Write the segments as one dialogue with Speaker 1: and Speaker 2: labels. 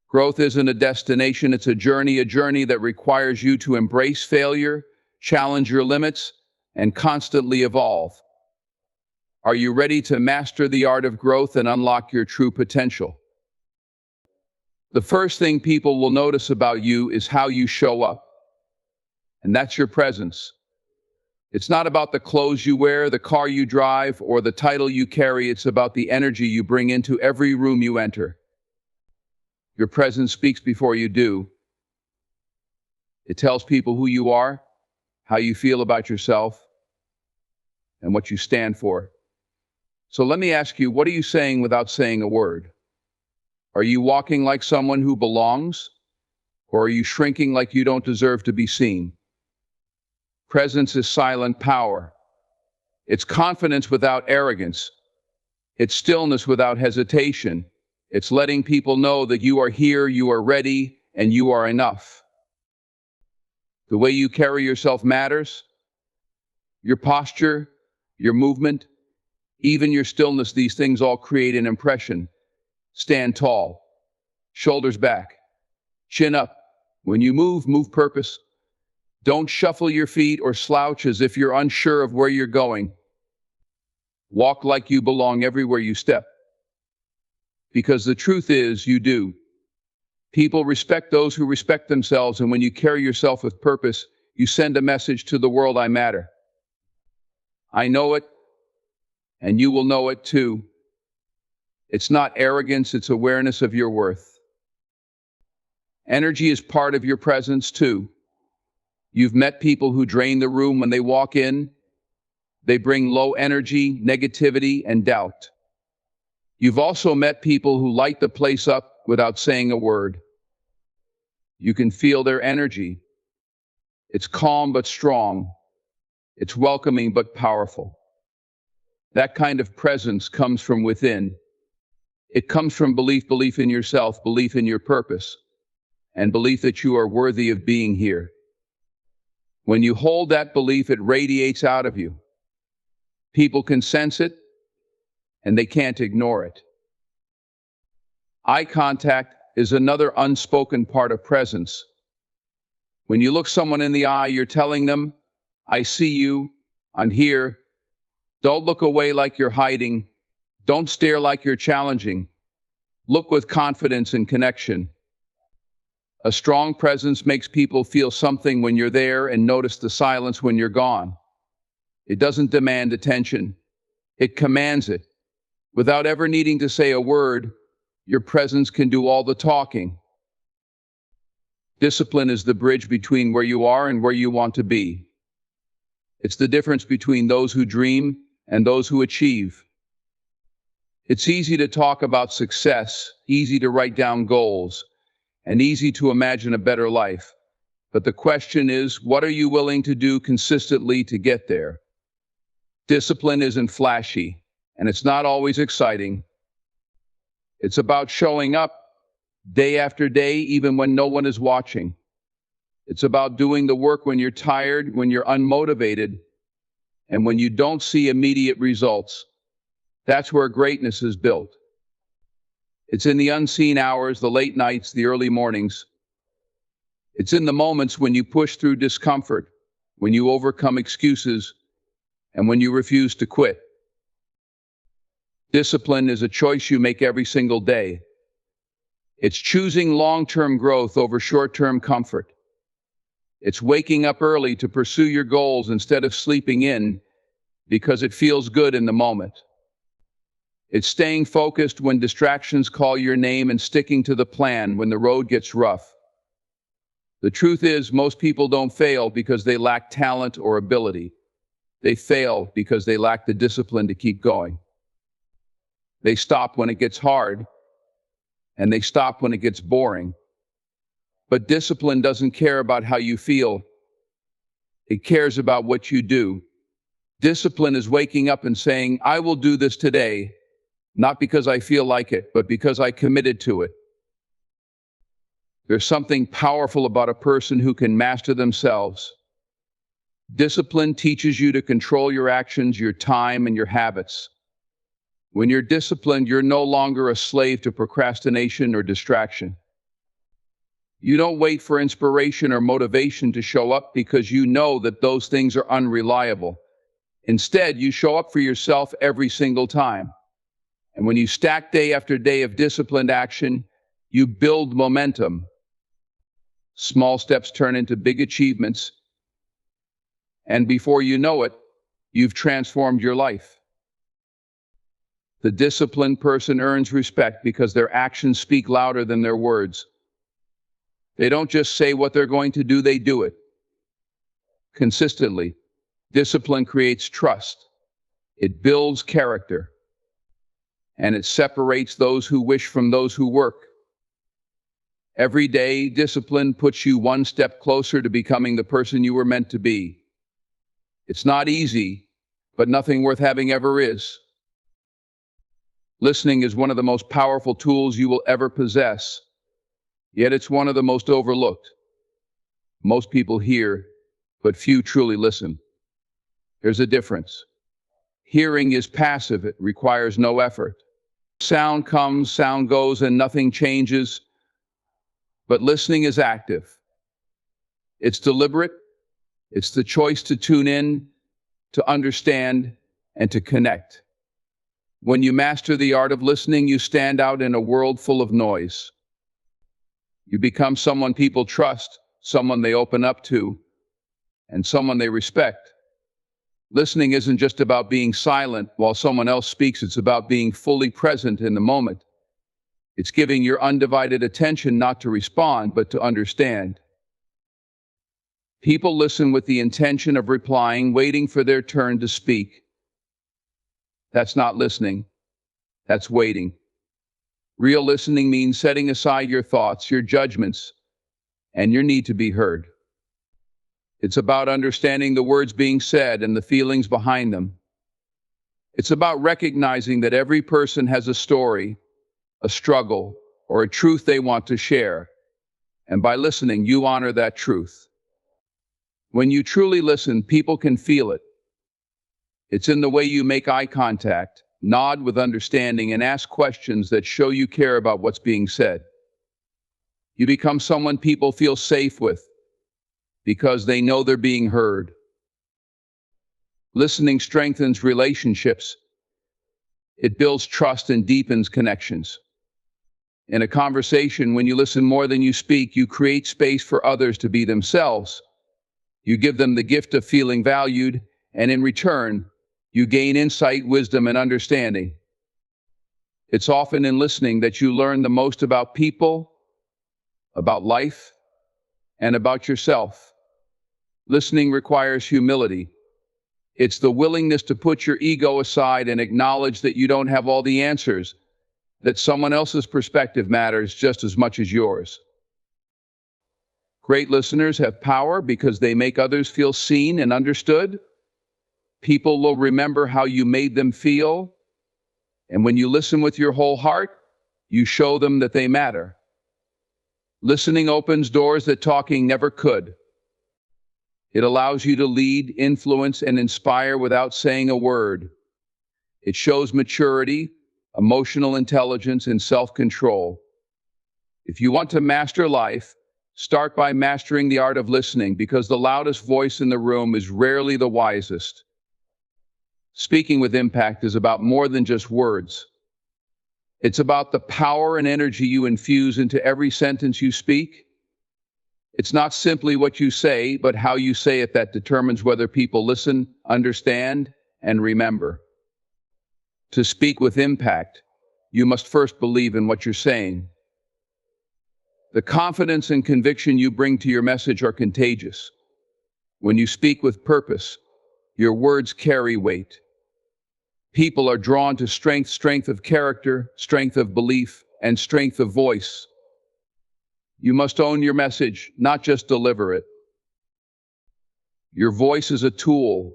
Speaker 1: Growth isn't a destination, it's a journey that requires you to embrace failure, challenge your limits, and constantly evolve. Are you ready to master the art of growth and unlock your true potential? The first thing people will notice about you is how you show up, and that's your presence. It's not about the clothes you wear, the car you drive, or the title you carry. It's about the energy you bring into every room you enter. Your presence speaks before you do. It tells people who you are, how you feel about yourself, and what you stand for. So let me ask you, what are you saying without saying a word? Are you walking like someone who belongs, or are you shrinking like you don't deserve to be seen? Presence is silent power. It's confidence without arrogance. It's stillness without hesitation. It's letting people know that you are here, you are ready, and you are enough. The way you carry yourself matters. Your posture, your movement, even your stillness, these things all create an impression. Stand tall, shoulders back, chin up. When you move, move purpose. Don't shuffle your feet or slouch as if you're unsure of where you're going. Walk like you belong everywhere you step. Because the truth is, you do. People respect those who respect themselves, and when you carry yourself with purpose, you send a message to the world: I matter. I know it, and you will know it too. It's not arrogance, it's awareness of your worth. Energy is part of your presence too. You've met people who drain the room when they walk in. They bring low energy, negativity, and doubt. You've also met people who light the place up without saying a word. You can feel their energy. It's calm but strong. It's welcoming but powerful. That kind of presence comes from within. It comes from belief in yourself, belief in your purpose, and belief that you are worthy of being here. When you hold that belief, it radiates out of you. People can sense it, and they can't ignore it. Eye contact is another unspoken part of presence. When you look someone in the eye, you're telling them, I see you, I'm here. Don't look away like you're hiding. Don't stare like you're challenging. Look with confidence and connection. A strong presence makes people feel something when you're there and notice the silence when you're gone. It doesn't demand attention. It commands it. Without ever needing to say a word, your presence can do all the talking. Discipline is the bridge between where you are and where you want to be. It's the difference between those who dream and those who achieve. It's easy to talk about success, easy to write down goals, and easy to imagine a better life. But the question is, what are you willing to do consistently to get there? Discipline isn't flashy, and it's not always exciting. It's about showing up day after day, even when no one is watching. It's about doing the work when you're tired, when you're unmotivated, and when you don't see immediate results. That's where greatness is built. It's in the unseen hours, the late nights, the early mornings. It's in the moments when you push through discomfort, when you overcome excuses, and when you refuse to quit. Discipline is a choice you make every single day. It's choosing long-term growth over short-term comfort. It's waking up early to pursue your goals instead of sleeping in because it feels good in the moment. It's staying focused when distractions call your name and sticking to the plan when the road gets rough. The truth is, most people don't fail because they lack talent or ability. They fail because they lack the discipline to keep going. They stop when it gets hard, and they stop when it gets boring. But discipline doesn't care about how you feel. It cares about what you do. Discipline is waking up and saying, I will do this today, not because I feel like it, but because I committed to it. There's something powerful about a person who can master themselves. Discipline teaches you to control your actions, your time, and your habits. When you're disciplined, you're no longer a slave to procrastination or distraction. You don't wait for inspiration or motivation to show up because you know that those things are unreliable. Instead, you show up for yourself every single time. And when you stack day after day of disciplined action, you build momentum. Small steps turn into big achievements, and before you know it, you've transformed your life. The disciplined person earns respect because their actions speak louder than their words. They don't just say what they're going to do, they do it. Consistently, discipline creates trust. It builds character, and it separates those who wish from those who work. Every day, discipline puts you one step closer to becoming the person you were meant to be. It's not easy, but nothing worth having ever is. Listening is one of the most powerful tools you will ever possess, yet it's one of the most overlooked. Most people hear, but few truly listen. There's a difference. Hearing is passive, it requires no effort. Sound comes, sound goes, and nothing changes. But listening is active. It's deliberate. It's the choice to tune in, to understand, and to connect. When you master the art of listening, you stand out in a world full of noise. You become someone people trust, someone they open up to, and someone they respect. Listening isn't just about being silent while someone else speaks, it's about being fully present in the moment. It's giving your undivided attention not to respond, but to understand. People listen with the intention of replying, waiting for their turn to speak. That's not listening. That's waiting. Real listening means setting aside your thoughts, your judgments, and your need to be heard. It's about understanding the words being said and the feelings behind them. It's about recognizing that every person has a story, a struggle, or a truth they want to share. And by listening, you honor that truth. When you truly listen, people can feel it. It's in the way you make eye contact, nod with understanding, and ask questions that show you care about what's being said. You become someone people feel safe with because they know they're being heard. Listening strengthens relationships. It builds trust and deepens connections. In a conversation, when you listen more than you speak, you create space for others to be themselves. You give them the gift of feeling valued, and in return, you gain insight, wisdom, and understanding. It's often in listening that you learn the most about people, about life, and about yourself. Listening requires humility. It's the willingness to put your ego aside and acknowledge that you don't have all the answers, that someone else's perspective matters just as much as yours. Great listeners have power because they make others feel seen and understood. People will remember how you made them feel, and when you listen with your whole heart, you show them that they matter. Listening opens doors that talking never could. It allows you to lead, influence, and inspire without saying a word. It shows maturity, emotional intelligence, and self-control. If you want to master life, start by mastering the art of listening, because the loudest voice in the room is rarely the wisest. Speaking with impact is about more than just words. It's about the power and energy you infuse into every sentence you speak. It's not simply what you say, but how you say it that determines whether people listen, understand, and remember. To speak with impact, you must first believe in what you're saying. The confidence and conviction you bring to your message are contagious. When you speak with purpose, your words carry weight. People are drawn to strength of character, strength of belief, and strength of voice. You must own your message, not just deliver it. Your voice is a tool.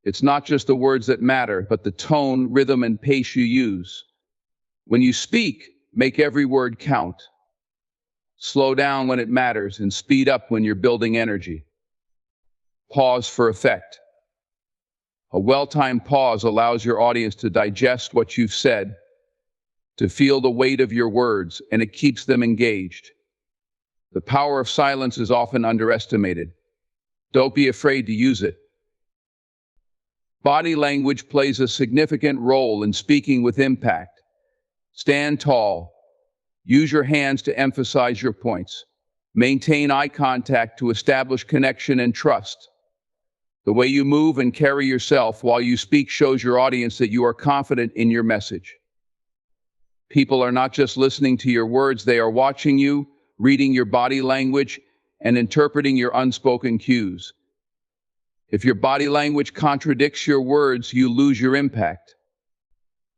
Speaker 1: It's not just the words that matter, but the tone, rhythm, and pace you use. When you speak, make every word count. Slow down when it matters and speed up when you're building energy. Pause for effect. A well-timed pause allows your audience to digest what you've said, to feel the weight of your words, and it keeps them engaged. The power of silence is often underestimated. Don't be afraid to use it. Body language plays a significant role in speaking with impact. Stand tall. Use your hands to emphasize your points. Maintain eye contact to establish connection and trust. The way you move and carry yourself while you speak shows your audience that you are confident in your message. People are not just listening to your words, they are watching you, reading your body language, and interpreting your unspoken cues. If your body language contradicts your words, you lose your impact.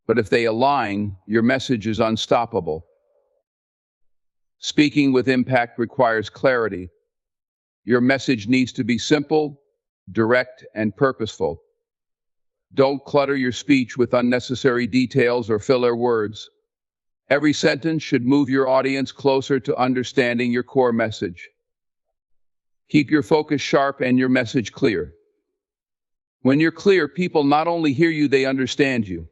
Speaker 1: But if they align, your message is unstoppable. Speaking with impact requires clarity. Your message needs to be simple, direct, and purposeful. Don't clutter your speech with unnecessary details or filler words. Every sentence should move your audience closer to understanding your core message. Keep your focus sharp and your message clear. When you're clear, people not only hear you, they understand you.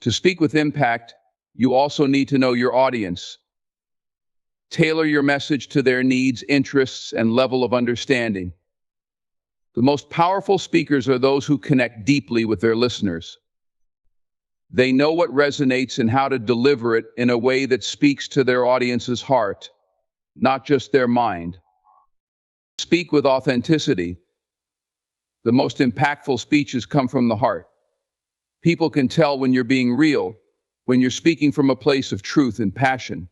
Speaker 1: To speak with impact, you also need to know your audience. Tailor your message to their needs, interests, and level of understanding. The most powerful speakers are those who connect deeply with their listeners. They know what resonates and how to deliver it in a way that speaks to their audience's heart, not just their mind. Speak with authenticity. The most impactful speeches come from the heart. People can tell when you're being real, when you're speaking from a place of truth and passion.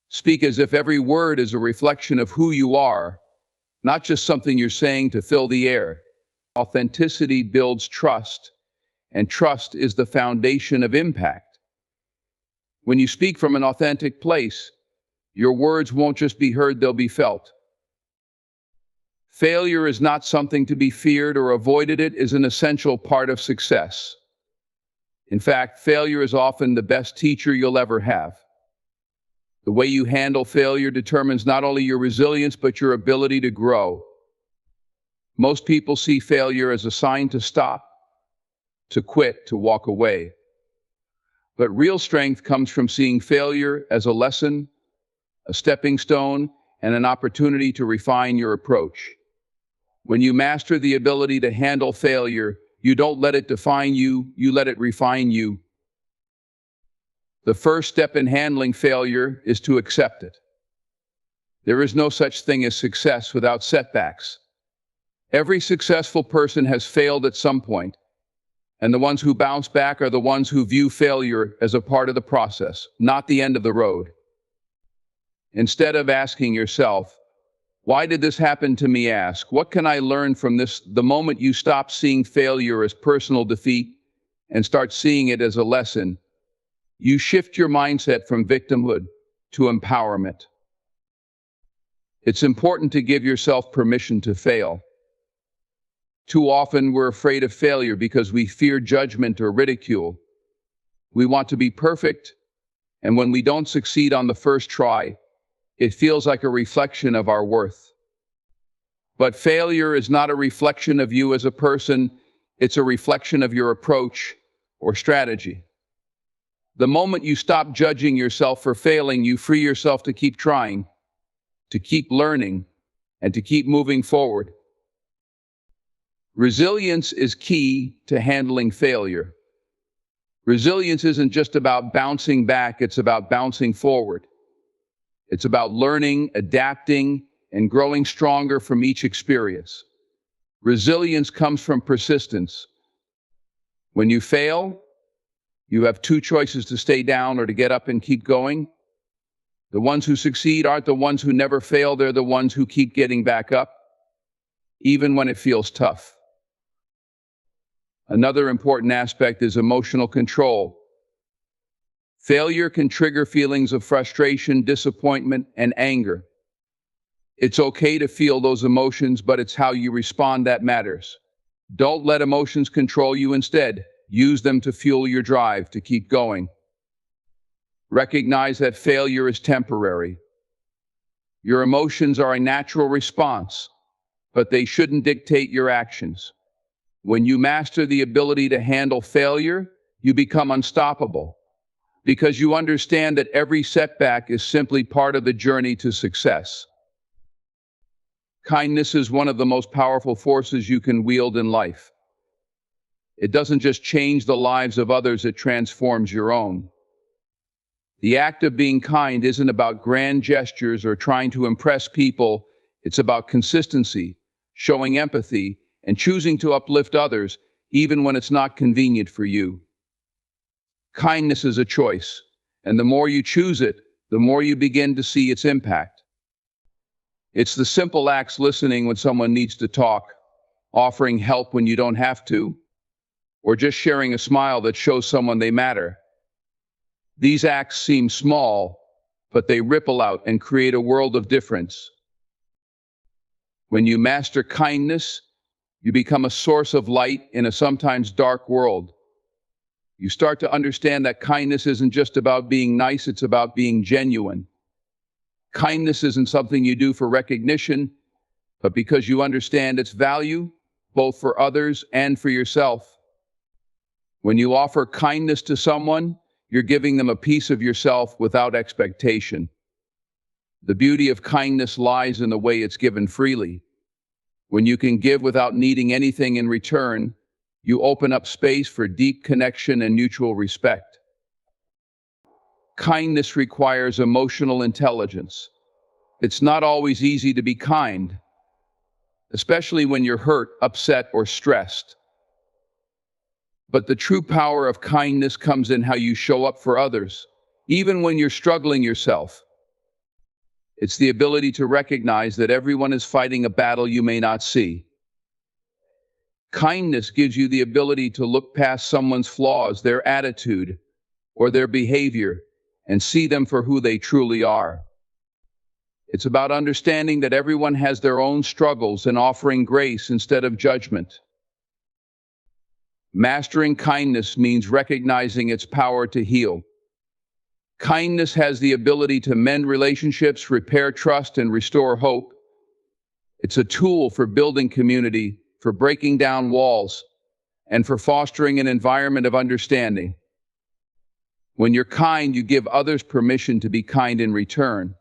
Speaker 1: Speak as if every word is a reflection of who you are, not just something you're saying to fill the air. Authenticity builds trust, and trust is the foundation of impact. When you speak from an authentic place, your words won't just be heard, they'll be felt. Failure is not something to be feared or avoided. It is an essential part of success. In fact, failure is often the best teacher you'll ever have. The way you handle failure determines not only your resilience, but your ability to grow. Most people see failure as a sign to stop, to quit, to walk away. But real strength comes from seeing failure as a lesson, a stepping stone, and an opportunity to refine your approach. When you master the ability to handle failure, you don't let it define you, you let it refine you. The first step in handling failure is to accept it. There is no such thing as success without setbacks. Every successful person has failed at some point, and the ones who bounce back are the ones who view failure as a part of the process, not the end of the road. Instead of asking yourself, "Why did this happen to me?" ask, "What can I learn from this?" The moment you stop seeing failure as personal defeat and start seeing it as a lesson, you shift your mindset from victimhood to empowerment. It's important to give yourself permission to fail. Too often we're afraid of failure because we fear judgment or ridicule. We want to be perfect, and when we don't succeed on the first try, it feels like a reflection of our worth. But failure is not a reflection of you as a person, it's a reflection of your approach or strategy. The moment you stop judging yourself for failing, you free yourself to keep trying, to keep learning, and to keep moving forward. Resilience is key to handling failure. Resilience isn't just about bouncing back, it's about bouncing forward. It's about learning, adapting, and growing stronger from each experience. Resilience comes from persistence. When you fail, you have two choices: to stay down or to get up and keep going. The ones who succeed aren't the ones who never fail, they're the ones who keep getting back up, even when it feels tough. Another important aspect is emotional control. Failure can trigger feelings of frustration, disappointment, and anger. It's okay to feel those emotions, but it's how you respond that matters. Don't let emotions control you. Instead, use them to fuel your drive to keep going. Recognize that failure is temporary. Your emotions are a natural response, but they shouldn't dictate your actions. When you master the ability to handle failure, you become unstoppable. because you understand that every setback is simply part of the journey to success. Kindness is one of the most powerful forces you can wield in life. It doesn't just change the lives of others, it transforms your own. The act of being kind isn't about grand gestures or trying to impress people. It's about consistency, showing empathy, and choosing to uplift others, even when it's not convenient for you. Kindness is a choice, and the more you choose it, the more you begin to see its impact. It's the simple acts: listening when someone needs to talk, offering help when you don't have to, or just sharing a smile that shows someone they matter. These acts seem small, but they ripple out and create a world of difference. When you master kindness, you become a source of light in a sometimes dark world. You start to understand that kindness isn't just about being nice, it's about being genuine. Kindness isn't something you do for recognition, but because you understand its value, both for others and for yourself. When you offer kindness to someone, you're giving them a piece of yourself without expectation. The beauty of kindness lies in the way it's given freely. When you can give without needing anything in return, you open up space for deep connection and mutual respect. Kindness requires emotional intelligence. It's not always easy to be kind, especially when you're hurt, upset, or stressed. But the true power of kindness comes in how you show up for others, even when you're struggling yourself. It's the ability to recognize that everyone is fighting a battle you may not see. Kindness gives you the ability to look past someone's flaws, their attitude, or their behavior, and see them for who they truly are. It's about understanding that everyone has their own struggles and offering grace instead of judgment. Mastering kindness means recognizing its power to heal. Kindness has the ability to mend relationships, repair trust, and restore hope. It's a tool for building community, for breaking down walls, and for fostering an environment of understanding. When you're kind, you give others permission to be kind in return.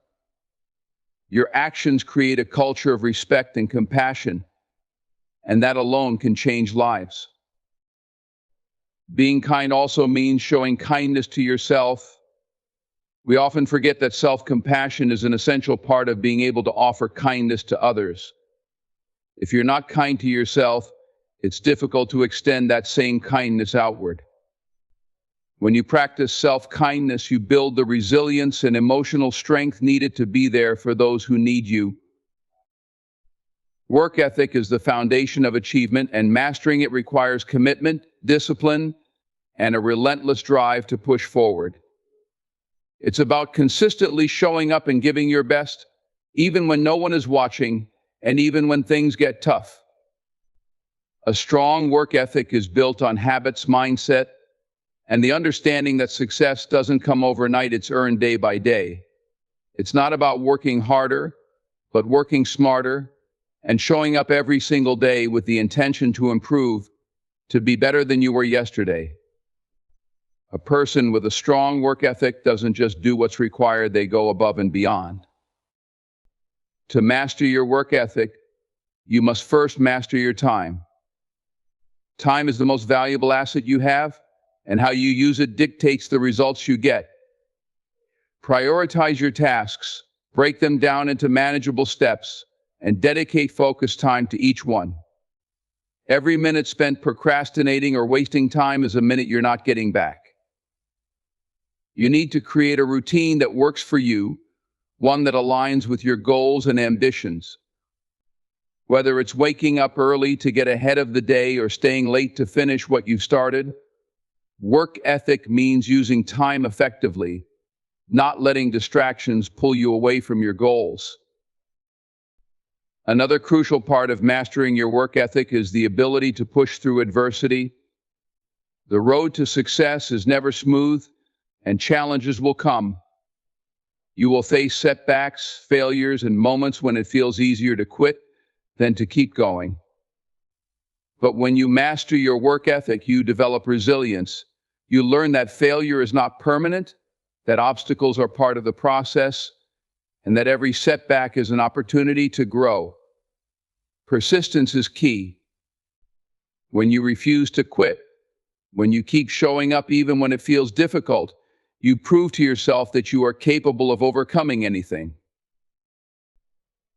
Speaker 1: Your actions create a culture of respect and compassion, and that alone can change lives. Being kind also means showing kindness to yourself. We often forget that self-compassion is an essential part of being able to offer kindness to others. If you're not kind to yourself, it's difficult to extend that same kindness outward. When you practice self-kindness, you build the resilience and emotional strength needed to be there for those who need you. Work ethic is the foundation of achievement, and mastering it requires commitment, discipline, and a relentless drive to push forward. It's about consistently showing up and giving your best, even when no one is watching, and even when things get tough. A strong work ethic is built on habits, mindset, and the understanding that success doesn't come overnight, it's earned day by day. It's not about working harder, but working smarter and showing up every single day with the intention to improve, to be better than you were yesterday. A person with a strong work ethic doesn't just do what's required, they go above and beyond. To master your work ethic, you must first master your time. Time is the most valuable asset you have, and how you use it dictates the results you get. Prioritize your tasks, break them down into manageable steps, and dedicate focused time to each one. Every minute spent procrastinating or wasting time is a minute you're not getting back. You need to create a routine that works for you, one that aligns with your goals and ambitions. Whether it's waking up early to get ahead of the day or staying late to finish what you've started, work ethic means using time effectively, not letting distractions pull you away from your goals. Another crucial part of mastering your work ethic is the ability to push through adversity. The road to success is never smooth, and challenges will come. You will face setbacks, failures, and moments when it feels easier to quit than to keep going. But when you master your work ethic, you develop resilience. You learn that failure is not permanent, that obstacles are part of the process, and that every setback is an opportunity to grow. Persistence is key. When you refuse to quit, when you keep showing up even when it feels difficult, you prove to yourself that you are capable of overcoming anything.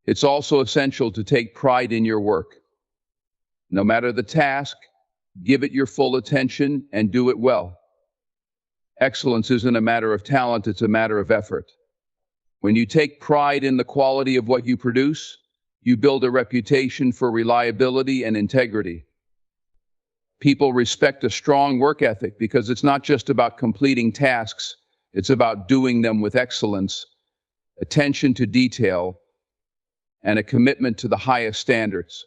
Speaker 1: It's also essential to take pride in your work. No matter the task, give it your full attention and do it well. Excellence isn't a matter of talent, it's a matter of effort. When you take pride in the quality of what you produce, you build a reputation for reliability and integrity. People respect a strong work ethic because it's not just about completing tasks, it's about doing them with excellence, attention to detail, and a commitment to the highest standards.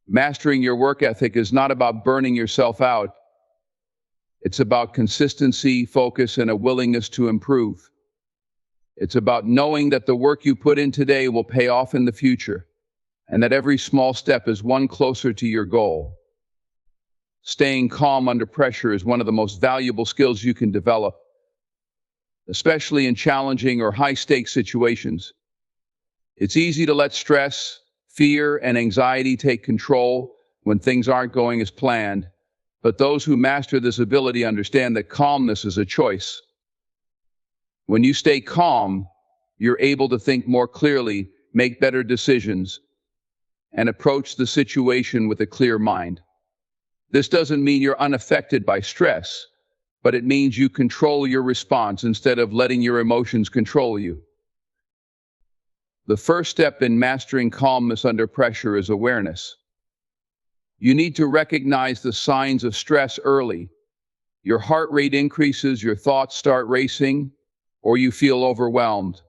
Speaker 1: Mastering your work ethic is not about burning yourself out. It's about consistency, focus, and a willingness to improve. It's about knowing that the work you put in today will pay off in the future, and that every small step is one closer to your goal. Staying calm under pressure is one of the most valuable skills you can develop, especially in challenging or high-stakes situations. It's easy to let stress, fear, and anxiety take control when things aren't going as planned, but those who master this ability understand that calmness is a choice. When you stay calm, you're able to think more clearly, make better decisions, and approach the situation with a clear mind. This doesn't mean you're unaffected by stress, but it means you control your response instead of letting your emotions control you. The first step in mastering calmness under pressure is awareness. You need to recognize the signs of stress early. Your heart rate increases, your thoughts start racing, or you feel overwhelmed.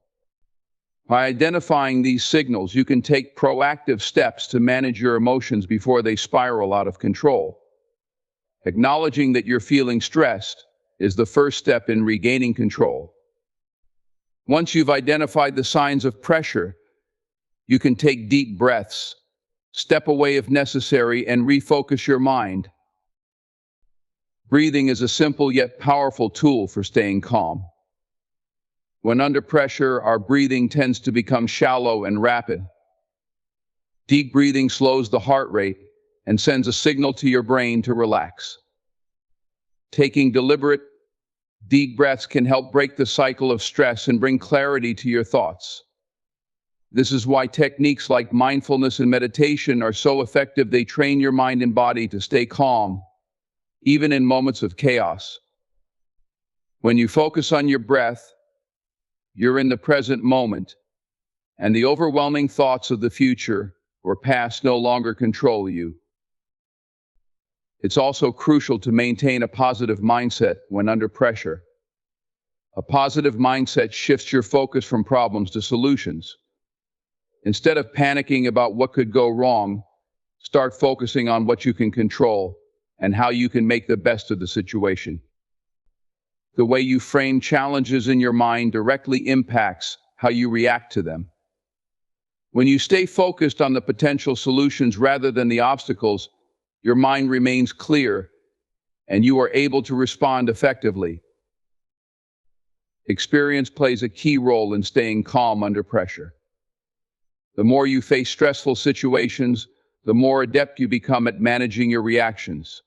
Speaker 1: By identifying these signals, you can take proactive steps to manage your emotions before they spiral out of control. Acknowledging that you're feeling stressed is the first step in regaining control. Once you've identified the signs of pressure, you can take deep breaths, step away if necessary, and refocus your mind. Breathing is a simple yet powerful tool for staying calm. When under pressure, our breathing tends to become shallow and rapid. Deep breathing slows the heart rate and sends a signal to your brain to relax. Taking deliberate, deep breaths can help break the cycle of stress and bring clarity to your thoughts. This is why techniques like mindfulness and meditation are so effective. They train your mind and body to stay calm, even in moments of chaos. When you focus on your breath, you're in the present moment, and the overwhelming thoughts of the future or past no longer control you. It's also crucial to maintain a positive mindset when under pressure. A positive mindset shifts your focus from problems to solutions. Instead of panicking about what could go wrong, start focusing on what you can control and how you can make the best of the situation. The way you frame challenges in your mind directly impacts how you react to them. When you stay focused on the potential solutions rather than the obstacles, your mind remains clear and you are able to respond effectively. Experience plays a key role in staying calm under pressure. The more you face stressful situations, the more adept you become at managing your reactions.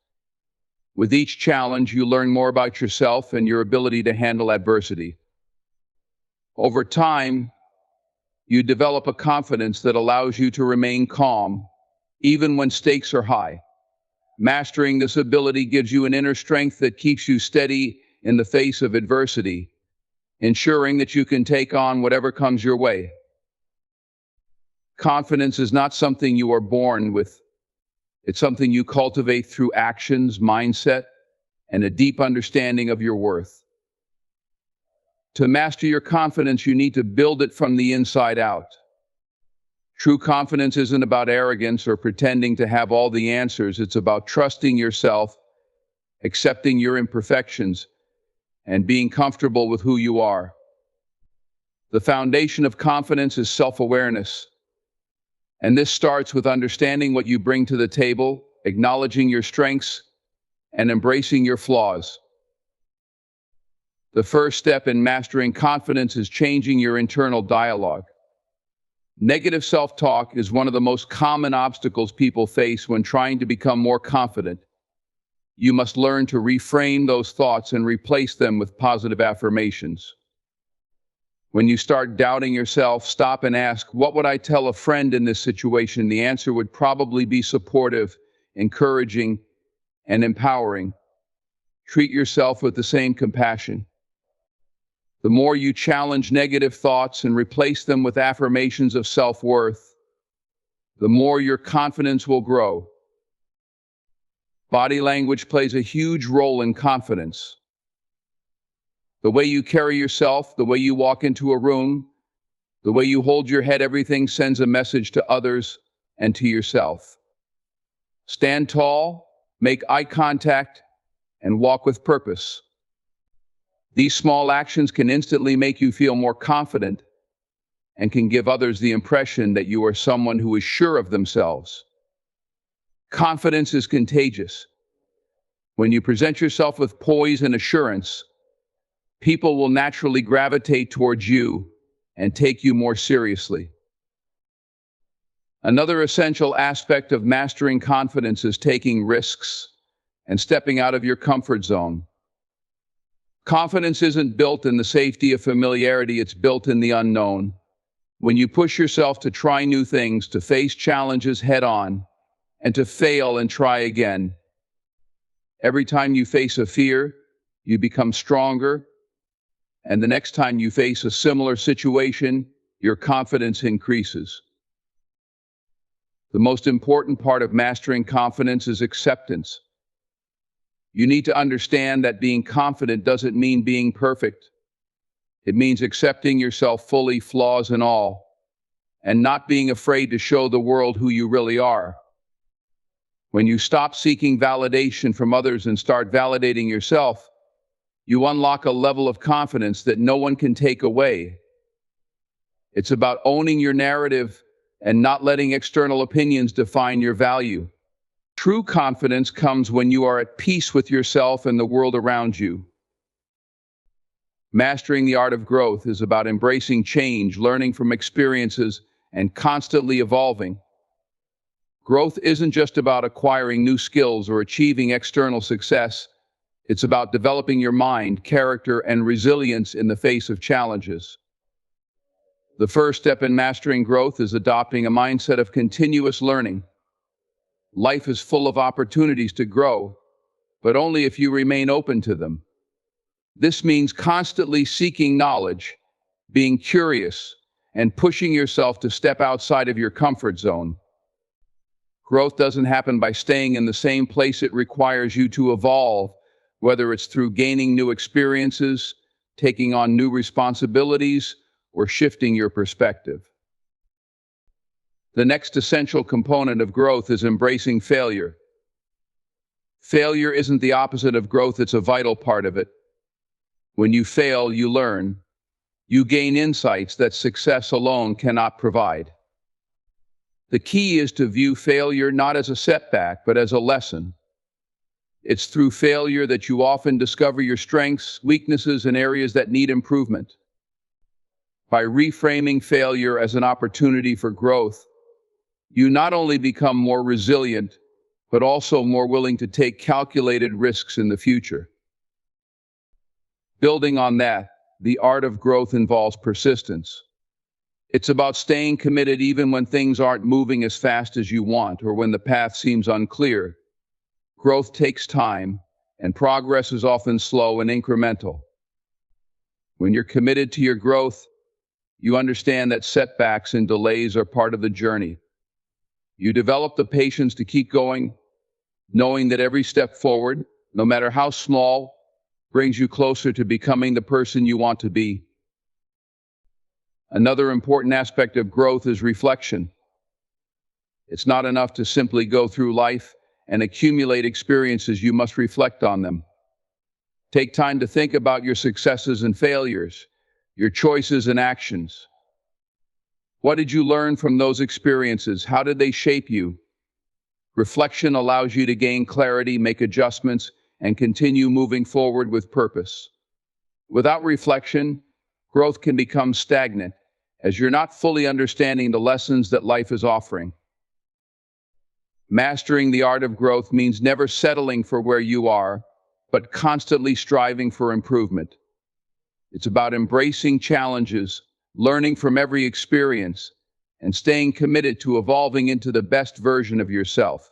Speaker 1: With each challenge, you learn more about yourself and your ability to handle adversity. Over time, you develop a confidence that allows you to remain calm, even when stakes are high. Mastering this ability gives you an inner strength that keeps you steady in the face of adversity, ensuring that you can take on whatever comes your way. Confidence is not something you are born with. It's something you cultivate through actions, mindset, and a deep understanding of your worth. To master your confidence, you need to build it from the inside out. True confidence isn't about arrogance or pretending to have all the answers. It's about trusting yourself, accepting your imperfections, and being comfortable with who you are. The foundation of confidence is self-awareness. And this starts with understanding what you bring to the table, acknowledging your strengths, and embracing your flaws. The first step in mastering confidence is changing your internal dialogue. Negative self-talk is one of the most common obstacles people face when trying to become more confident. You must learn to reframe those thoughts and replace them with positive affirmations. When you start doubting yourself, stop and ask, what would I tell a friend in this situation? The answer would probably be supportive, encouraging, and empowering. Treat yourself with the same compassion. The more you challenge negative thoughts and replace them with affirmations of self-worth, the more your confidence will grow. Body language plays a huge role in confidence. The way you carry yourself, the way you walk into a room, the way you hold your head, everything sends a message to others and to yourself. Stand tall, make eye contact, and walk with purpose. These small actions can instantly make you feel more confident and can give others the impression that you are someone who is sure of themselves. Confidence is contagious. When you present yourself with poise and assurance, people will naturally gravitate towards you and take you more seriously. Another essential aspect of mastering confidence is taking risks and stepping out of your comfort zone. Confidence isn't built in the safety of familiarity, it's built in the unknown. When you push yourself to try new things, to face challenges head on, and to fail and try again, every time you face a fear, you become stronger, and the next time you face a similar situation, your confidence increases. The most important part of mastering confidence is acceptance. You need to understand that being confident doesn't mean being perfect. It means accepting yourself fully, flaws and all, and not being afraid to show the world who you really are. When you stop seeking validation from others and start validating yourself, you unlock a level of confidence that no one can take away. It's about owning your narrative and not letting external opinions define your value. True confidence comes when you are at peace with yourself and the world around you. Mastering the art of growth is about embracing change, learning from experiences, and constantly evolving. Growth isn't just about acquiring new skills or achieving external success. It's about developing your mind, character, and resilience in the face of challenges. The first step in mastering growth is adopting a mindset of continuous learning. Life is full of opportunities to grow, but only if you remain open to them. This means constantly seeking knowledge, being curious, and pushing yourself to step outside of your comfort zone. Growth doesn't happen by staying in the same place. It requires you to evolve, whether it's through gaining new experiences, taking on new responsibilities, or shifting your perspective. The next essential component of growth is embracing failure. Failure isn't the opposite of growth, it's a vital part of it. When you fail, you learn. You gain insights that success alone cannot provide. The key is to view failure not as a setback, but as a lesson. It's through failure that you often discover your strengths, weaknesses, and areas that need improvement. By reframing failure as an opportunity for growth, you not only become more resilient, but also more willing to take calculated risks in the future. Building on that, the art of growth involves persistence. It's about staying committed even when things aren't moving as fast as you want or when the path seems unclear. Growth takes time, and progress is often slow and incremental. When you're committed to your growth, you understand that setbacks and delays are part of the journey. You develop the patience to keep going, knowing that every step forward, no matter how small, brings you closer to becoming the person you want to be. Another important aspect of growth is reflection. It's not enough to simply go through life and accumulate experiences. You must reflect on them. Take time to think about your successes and failures, your choices and actions. What did you learn from those experiences? How did they shape you? Reflection allows you to gain clarity, make adjustments, and continue moving forward with purpose. Without reflection, growth can become stagnant, as you're not fully understanding the lessons that life is offering. Mastering the art of growth means never settling for where you are, but constantly striving for improvement. It's about embracing challenges, learning from every experience, and staying committed to evolving into the best version of yourself.